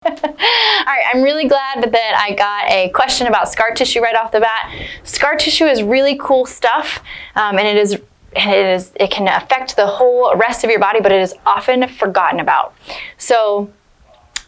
All right, I'm really glad that I got a question about scar tissue right off the bat. Scar tissue is really cool stuff, and it can affect the whole rest of your body, but it is often forgotten about. So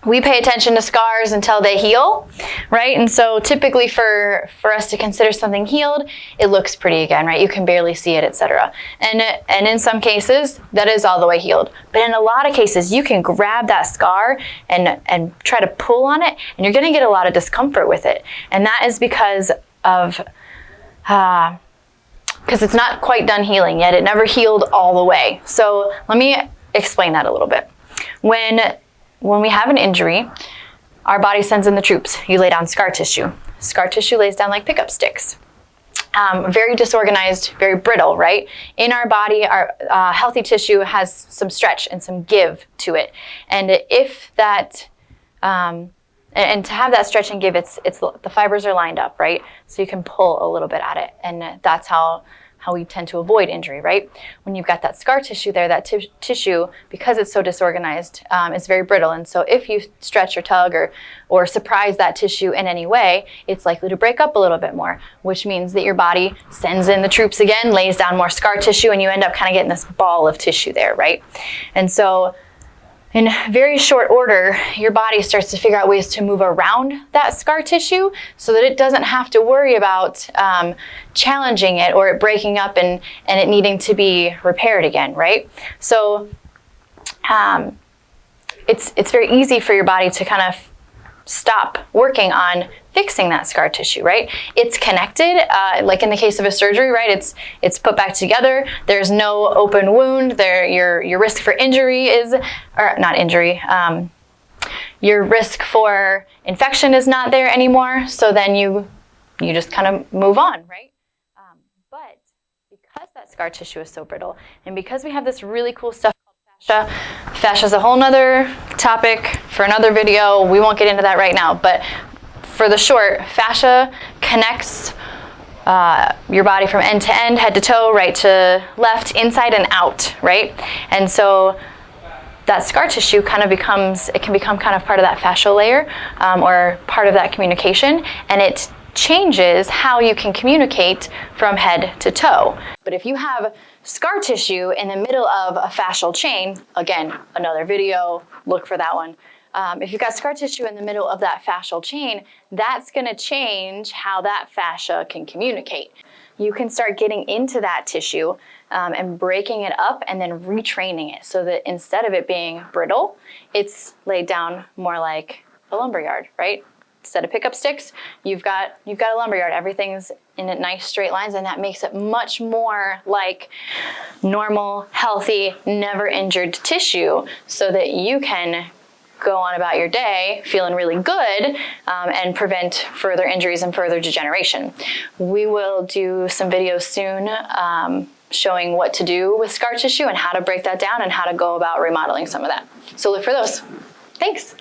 we pay attention to scars until they heal, right? And so typically for us to consider something healed, it looks pretty again, right? You can barely see it, etc. And in some cases, that is all the way healed. But in a lot of cases, you can grab that scar and try to pull on it, and you're gonna get a lot of discomfort with it. And that is because it's not quite done healing yet. It never healed all the way. So let me explain that a little bit. When we have an injury, our body sends in the troops. You lay down scar tissue. Scar tissue lays down like pickup sticks. Very disorganized, very brittle, right? In our body, our healthy tissue has some stretch and some give to it. And if that, and to have that stretch and give, it's the fibers are lined up, right? So you can pull a little bit at it, and that's how we tend to avoid injury, right? When you've got that scar tissue there, that tissue, because it's so disorganized, it's very brittle. And so if you stretch or tug or surprise that tissue in any way, it's likely to break up a little bit more, which means that your body sends in the troops again, lays down more scar tissue, and you end up kind of getting this ball of tissue there, right? And so in very short order, your body starts to figure out ways to move around that scar tissue so that it doesn't have to worry about challenging it or it breaking up and it needing to be repaired again, right? So it's very easy for your body to kind of stop working on fixing that scar tissue, right? It's connected, like in the case of a surgery, right? It's put back together. There's no open wound. Your risk for injury your risk for infection is not there anymore. So then you just kind of move on, right? But because that scar tissue is so brittle, and because we have this really cool stuff called fascia is a whole nother topic for another video. We won't get into that right now, but for the short, fascia connects your body from end to end, head to toe, right to left, inside and out, right? And so that scar tissue can become kind of part of that fascial layer or part of that communication, and it changes how you can communicate from head to toe. But if you have scar tissue in the middle of a fascial chain, again, another video, look for that one. If you've got scar tissue in the middle of that fascial chain, that's going to change how that fascia can communicate. You can start getting into that tissue and breaking it up and then retraining it so that instead of it being brittle, it's laid down more like a lumberyard, right? Instead of pickup sticks, you've got a lumberyard. Everything's in nice straight lines, and that makes it much more like normal, healthy, never injured tissue so that you can go on about your day feeling really good and prevent further injuries and further degeneration. We will do some videos soon showing what to do with scar tissue and how to break that down and how to go about remodeling some of that. So look for those. Thanks.